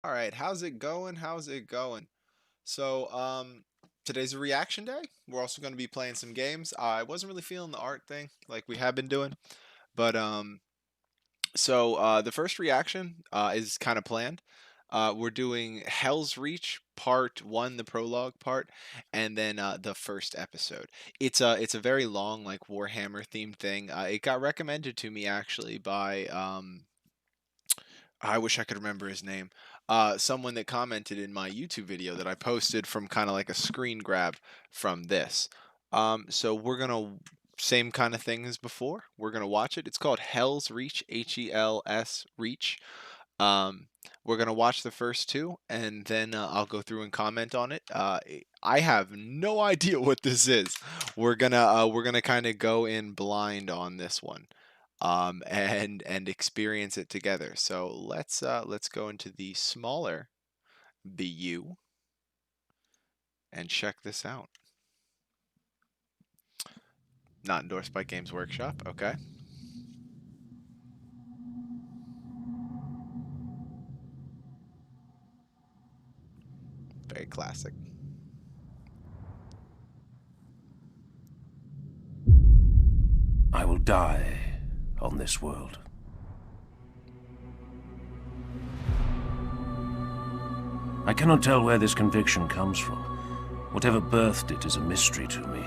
All right, how's it going? How's it going? So, today's a reaction day. We're also going to be playing some games. I wasn't really feeling the art thing like we have been doing, but the first reaction is kind of planned. We're doing Helsreach Part 1, the prologue part, and then the first episode. It's a very long like Warhammer themed thing. It got recommended to me actually by I wish I could remember his name. Someone that commented in my YouTube video that I posted from kind of like a screen grab from this. So we're gonna same kind of thing as before. We're gonna watch it. It's called Hell's Reach, Hels Reach. Um, we're gonna watch the first two, and then I'll go through and comment on it. I have no idea what this is. We're gonna kind of go in blind on this one and experience it together. So let's go into the smaller BU and check this out. Not endorsed by Games Workshop. Okay. Very classic. I will die on this world. I cannot tell where this conviction comes from. Whatever birthed it is a mystery to me,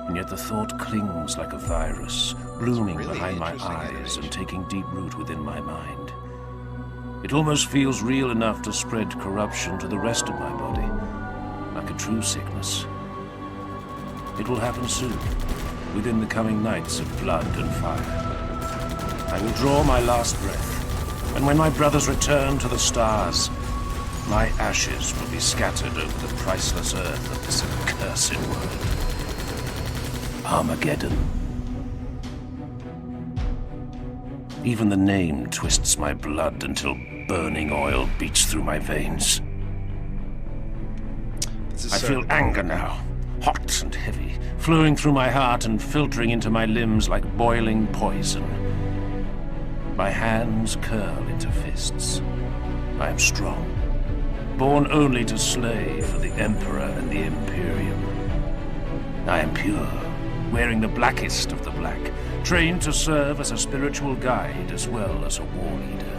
and yet the thought clings like a virus, blooming Really behind my interesting eyes animation. and taking deep root within my mind. It almost feels real enough to spread corruption to the rest of my body, like a true sickness. It will happen soon, within the coming nights of blood and fire. I will draw my last breath, and when my brothers return to the stars, my ashes will be scattered over the priceless earth of this accursed world. Armageddon. Even the name twists my blood until burning oil beats through my veins. I feel anger now, hot and heavy, flowing through my heart and filtering into my limbs like boiling poison. My hands curl into fists. I am strong, born only to slay for the Emperor and the Imperium. I am pure, wearing the blackest of the black, trained to serve as a spiritual guide as well as a war leader.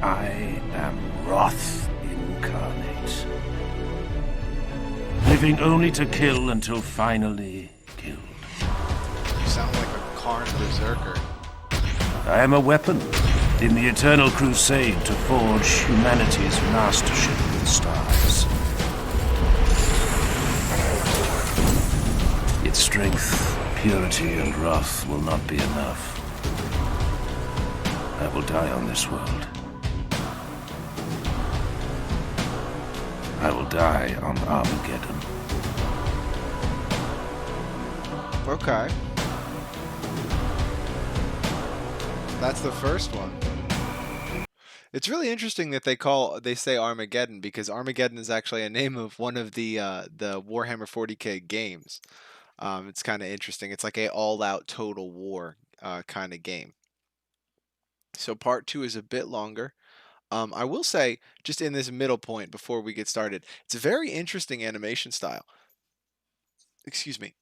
I am wrath incarnate, living only to kill until finally killed. You sound like a Karn berserker. I am a weapon in the eternal crusade to forge humanity's mastership with the stars. Its strength, purity, and wrath will not be enough. I will die on this world. I will die on Armageddon. Okay. That's the first one. It's really interesting that they say Armageddon because Armageddon is actually a name of one of the Warhammer 40K games. It's kind of interesting. It's like a all-out total war kind of game. So part two is a bit longer. I will say, just in this middle point before we get started, it's a very interesting animation style. Excuse me.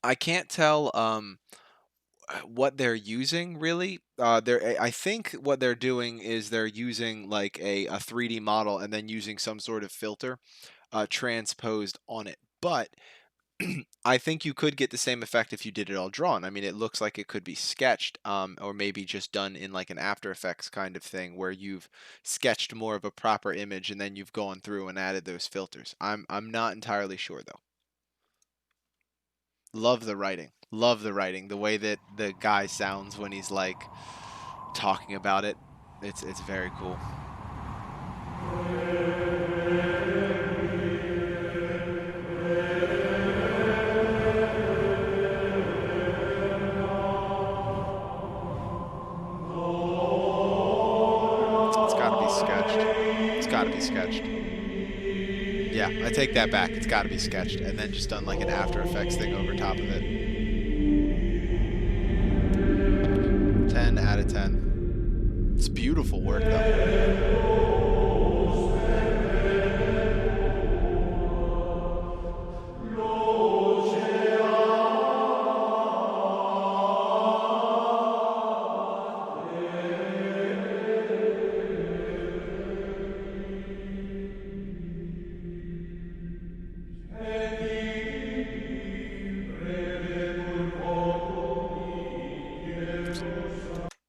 I can't tell what they're using really. I think what they're doing is they're using like a 3D model and then using some sort of filter transposed on it. But I think you could get the same effect if you did it all drawn. I mean, it looks like it could be sketched, or maybe just done in like an After Effects kind of thing, where you've sketched more of a proper image and then you've gone through and added those filters. I'm not entirely sure though. Love the writing. Love the writing. The way that the guy sounds when he's like talking about it. It's very cool. It's got to be sketched. It's got to be sketched. Yeah, I take that back. It's got to be sketched and then just done like an After Effects thing over top of it. 10 out of 10. It's beautiful work, though.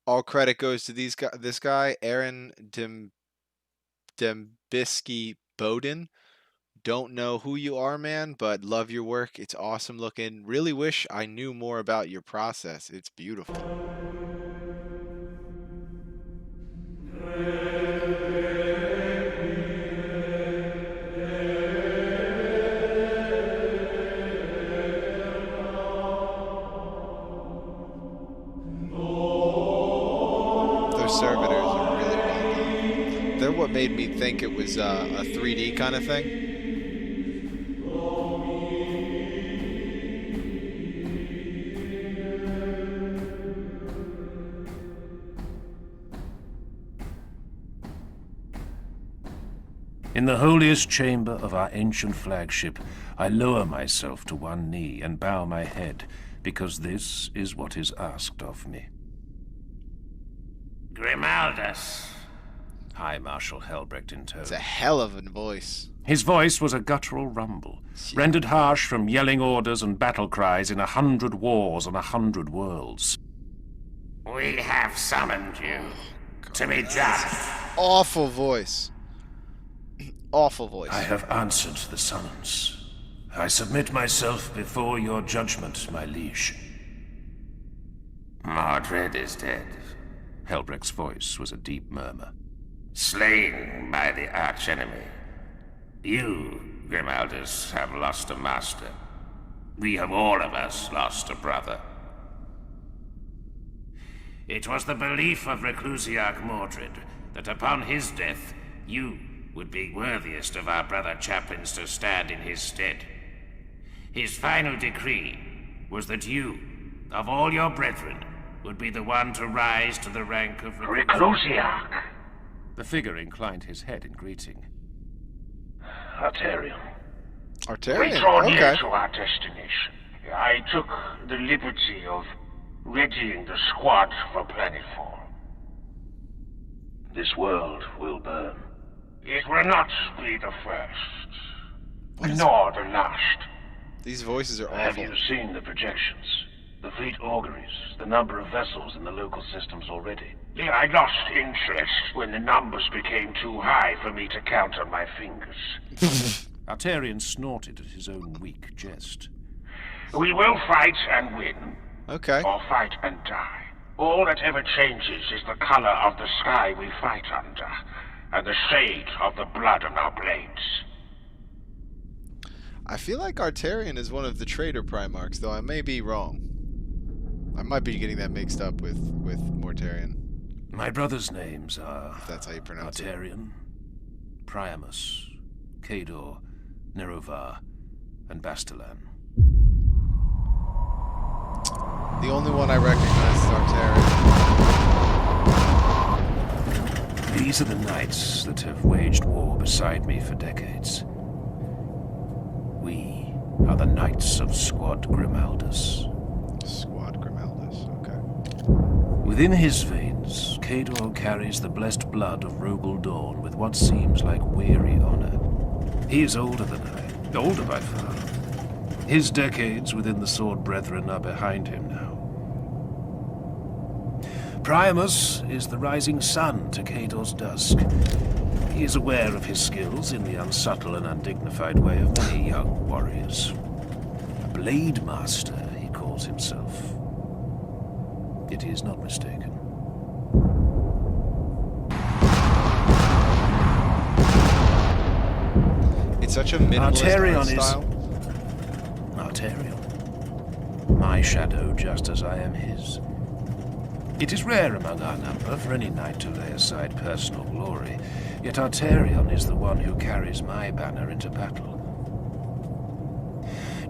All credit goes to this guy, Aaron Dembisky Bowden. Don't know who you are, man, but love your work. It's awesome looking. Really wish I knew more about your process. It's beautiful. Those servitors are really well done. They're what made me think it was a 3D kind of thing. In the holiest chamber of our ancient flagship, I lower myself to one knee and bow my head, because this is what is asked of me. Grimaldus, High Marshal Helbrecht intoned. It's a hell of a voice. His voice was a guttural rumble, rendered harsh from yelling orders and battle cries in 100 wars on 100 worlds. We have summoned you to be judged. Awful voice. Awful voice. I have answered the summons. I submit myself before your judgment, my liege. Mordred is dead. Helbrecht's voice was a deep murmur. Slain by the archenemy. You, Grimaldus, have lost a master. We have all of us lost a brother. It was the belief of Reclusiarch Mordred that upon his death, you would be worthiest of our brother chaplains to stand in his stead. His final decree was that you, of all your brethren, would be the one to rise to the rank of Reclusiarch. The figure inclined his head in greeting. Arterion. Arterion? We draw near Okay. to our destination. I took the liberty of readying the squad for planetfall. This world will burn. It will not be the first, nor the last. These voices are Have awful. you seen the projections? The fleet auguries, the number of vessels in the local systems already? Yeah, I lost interest when the numbers became too high for me to count on my fingers. Arterion snorted at his own weak jest. We will fight and win, Okay. or fight and die. All that ever changes is the color of the sky we fight under, and the shade of the blood on our blades. I feel like Arterion is one of the traitor Primarchs, though I may be wrong. I might be getting that mixed up with Mortarion, My brother's names are if that's how you pronounce it. Arterion, Priamus, Cador, Nerovar, and Bastilan. The only one I recognize is Arterion. These are the knights that have waged war beside me for decades. We are the Knights of Squad Grimaldus. Squad Grimaldus, okay. Within his veins, Cador carries the blessed blood of Rogel Dawn with what seems like weary honor. He is older than I, older by far. His decades within the Sword Brethren are behind him now. Priamus is the rising sun to Cador's dusk. He is aware of his skills in the unsubtle and undignified way of many young warriors. A blade master, he calls himself. Yet he is not mistaken. It's such a minimalist Arterion art is- style. Arterion. My shadow, just as I am his. It is rare among our number for any knight to lay aside personal glory, yet Arterion is the one who carries my banner into battle.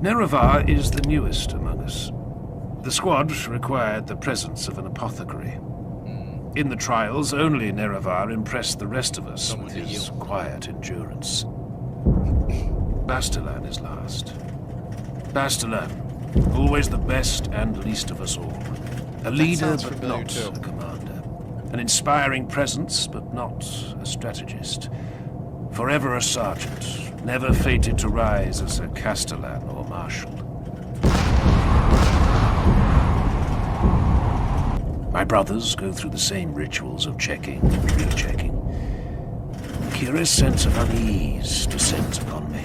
Nerovar is the newest among us. The squad required the presence of an apothecary. In the trials, only Nerevar impressed the rest of us Someone with to his heal. quiet endurance. Bastilan is last. Bastilan, always the best and least of us all. A leader, sounds but familiar, not too. a commander. An inspiring presence, but not a strategist. Forever a sergeant, never fated to rise as a castellan or marshal. My brothers go through the same rituals of checking and rechecking. A curious sense of unease descends upon me.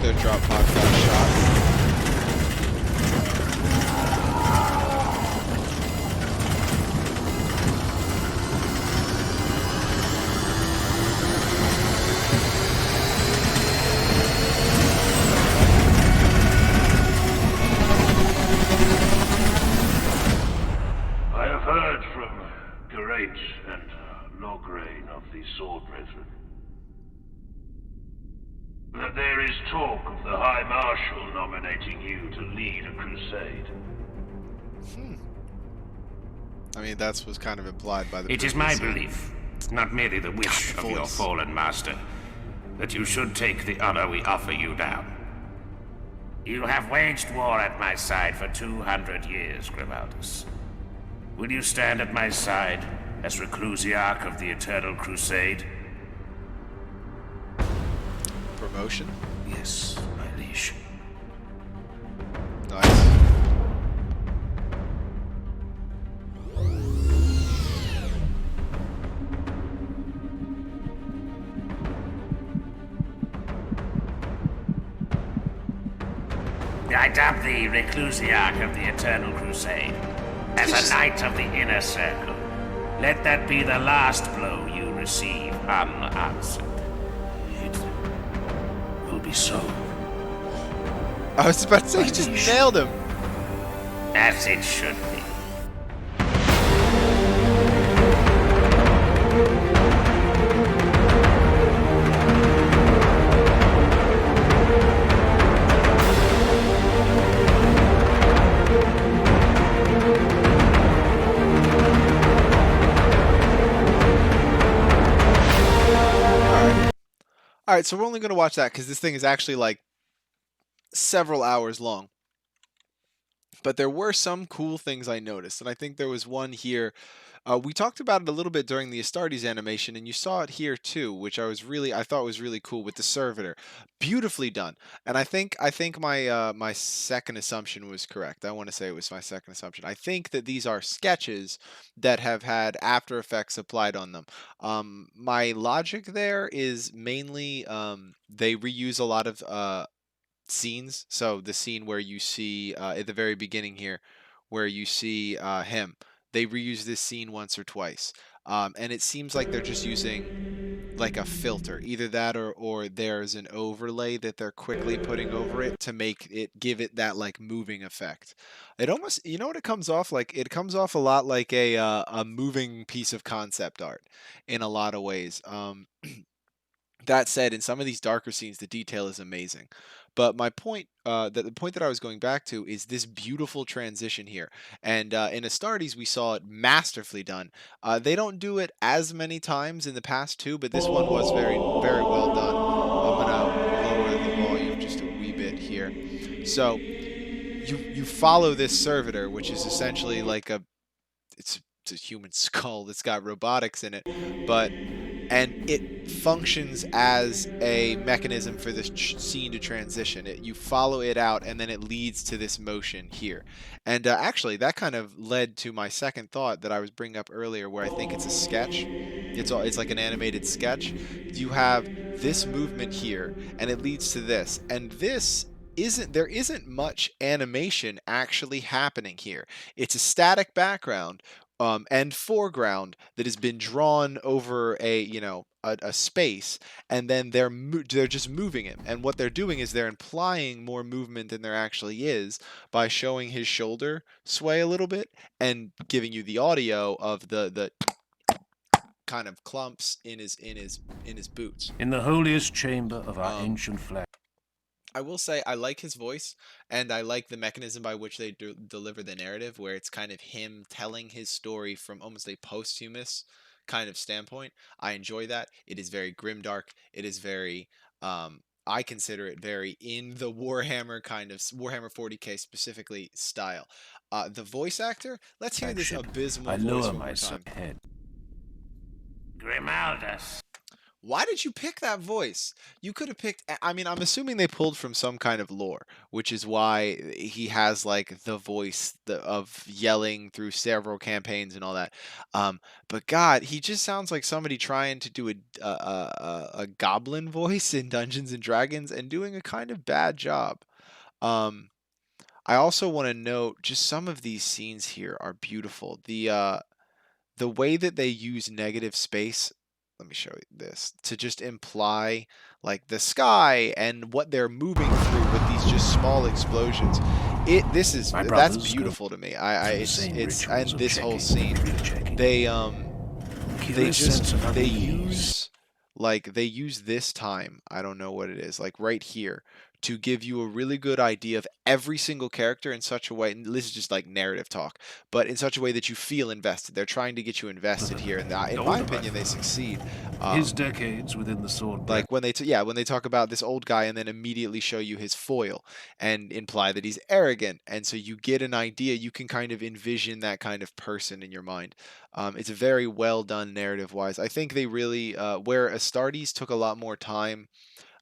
Their drop pod got shot. I have heard from Gerate and Lograine of the Sword Brethren that there is talk of the High Marshal nominating you to lead a crusade. I mean, that was kind of implied by the It is my previous scene. belief, not merely the wish of your voice. fallen master, that you should take the honor we offer you now. You have waged war at my side for 200 years, Grimaldus. Will you stand at my side as Reclusiarch of the Eternal Crusade? Promotion? Yes, my liege. Nice. I dub thee Reclusiarch of the Eternal Crusade, as a knight of the Inner Circle. Let that be the last blow you receive unanswered. It will be so. I was about to say, you just nailed him. As it should be. All right, so we're only going to watch that because this thing is actually like several hours long. But there were some cool things I noticed, and I think there was one here. We talked about it a little bit during the Astartes animation, and you saw it here too, which I thought was really cool with the servitor, beautifully done. And I think my second assumption was correct. I want to say it was my second assumption. I think that these are sketches that have had After Effects applied on them. My logic there is mainly they reuse a lot of scenes. So the scene where you see at the very beginning here, where you see him, they reuse this scene once or twice, and it seems like they're just using like a filter, either that or there's an overlay that they're quickly putting over it to make it give it that like moving effect. It almost, you know what it comes off like? It comes off a lot like a moving piece of concept art in a lot of ways. That said, in some of these darker scenes, the detail is amazing. But my point, the point that I was going back to is this beautiful transition here. And in Astartes, we saw it masterfully done. They don't do it as many times in the past too, but this one was very, very well done. I'm gonna lower the volume just a wee bit here. So you follow this servitor, which is essentially like it's a human skull that's got robotics in it, but and it functions as a mechanism for this scene to transition. You follow it out, and then it leads to this motion here. And actually, that kind of led to my second thought that I was bringing up earlier, where I think it's a sketch. It's like an animated sketch. You have this movement here, and it leads to this, and this there isn't much animation actually happening here. It's a static background and foreground that has been drawn over a space, and then they're just moving it. And what they're doing is they're implying more movement than there actually is by showing his shoulder sway a little bit and giving you the audio of the kind of clumps in his boots. In the holiest chamber of our ancient flag. I will say I like his voice, and I like the mechanism by which they deliver the narrative, where it's kind of him telling his story from almost a posthumous kind of standpoint. I enjoy that. It is very grimdark. It is very, I consider it very in the Warhammer kind of Warhammer 40k specifically style. The voice actor, let's hear this Flagship. abysmal I voice lower one my more sight time. head. Grimaldus. Why did you pick that voice? You could have picked. I mean, I'm assuming they pulled from some kind of lore, which is why he has like the voice of yelling through several campaigns and all that. But God, he just sounds like somebody trying to do a goblin voice in Dungeons and Dragons and doing a kind of bad job. Um, I also want to note just some of these scenes here are beautiful. The way that they use negative space, let me show you this, to just imply like the sky and what they're moving through with these just small explosions. My That's brothers go beautiful to me. I through the same it's rituals and of this whole checking and scene, rechecking. they they Curious just sense of they unease. use like they use this time, I don't know what it is, like right here, to give you a really good idea of every single character in such a way, and this is just like narrative talk, but in such a way that you feel invested. They're trying to get you invested here, and in my Told of opinion, they succeed. his decades within the sword breath. Like when yeah, when they talk about this old guy and then immediately show you his foil and imply that he's arrogant, and so you get an idea, you can kind of envision that kind of person in your mind. It's very well done narrative wise. I think they really where Astartes took a lot more time,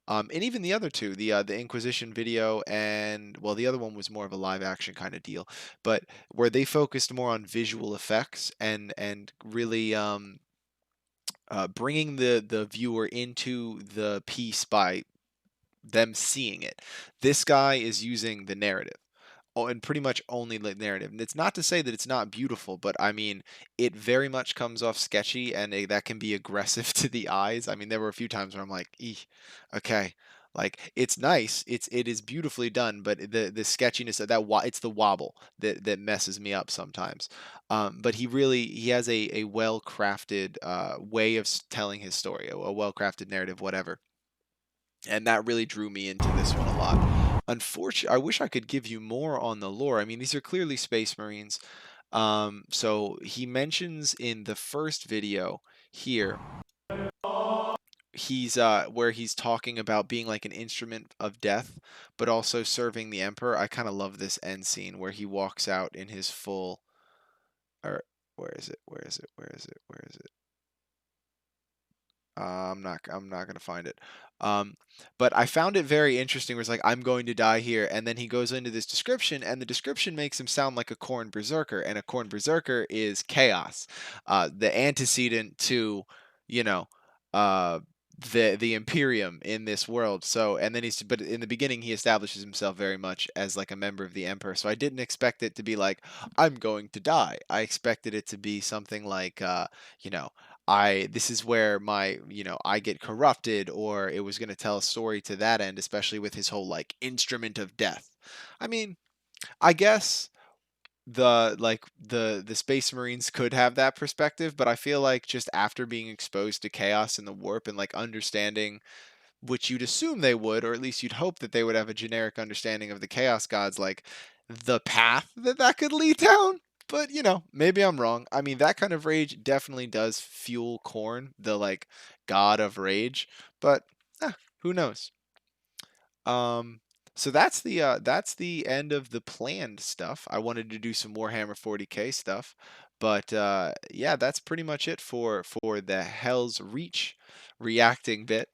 and even the other two, the Inquisition video and well, the other one was more of a live action kind of deal, but where they focused more on visual effects and really bringing the viewer into the piece by them seeing it. This guy is using the narrative. Oh, and pretty much only the narrative. And it's not to say that it's not beautiful, but I mean, it very much comes off sketchy, and that can be aggressive to the eyes. I mean, there were a few times where I'm like, okay, like it's nice, it is beautifully done, but the sketchiness of that it's the wobble that messes me up sometimes. But he has a well crafted way of telling his story, a well crafted narrative, whatever, and that really drew me into this one a lot. Unfortunately, I wish I could give you more on the lore. I mean, these are clearly Space Marines. So he mentions in the first video here, he's where he's talking about being like an instrument of death, but also serving the Emperor. I kind of love this end scene where he walks out in his full, or where is it? Where is it? Where is it? Where is it? I'm not gonna find it. Um, but I found it very interesting. Where it's like I'm going to die here, and then he goes into this description, and the description makes him sound like a Khorne berserker, and a Khorne berserker is chaos, the antecedent to, you know, uh, the Imperium in this world. So, and then but in the beginning, he establishes himself very much as like a member of the Emperor. So I didn't expect it to be like I'm going to die. I expected it to be something like, you know, this is where my, I get corrupted, or it was going to tell a story to that end, especially with his whole like instrument of death. I mean, I guess the Space Marines could have that perspective, but I feel like just after being exposed to chaos and the warp and like understanding, which you'd assume they would, or at least you'd hope that they would have a generic understanding of the chaos gods, like the path that could lead down. But maybe I'm wrong. I mean, that kind of rage definitely does fuel Khorne, the like god of rage. But who knows? Um, so that's the end of the planned stuff. I wanted to do some Warhammer 40k stuff, but yeah, that's pretty much it for the Hell's Reach reacting bit.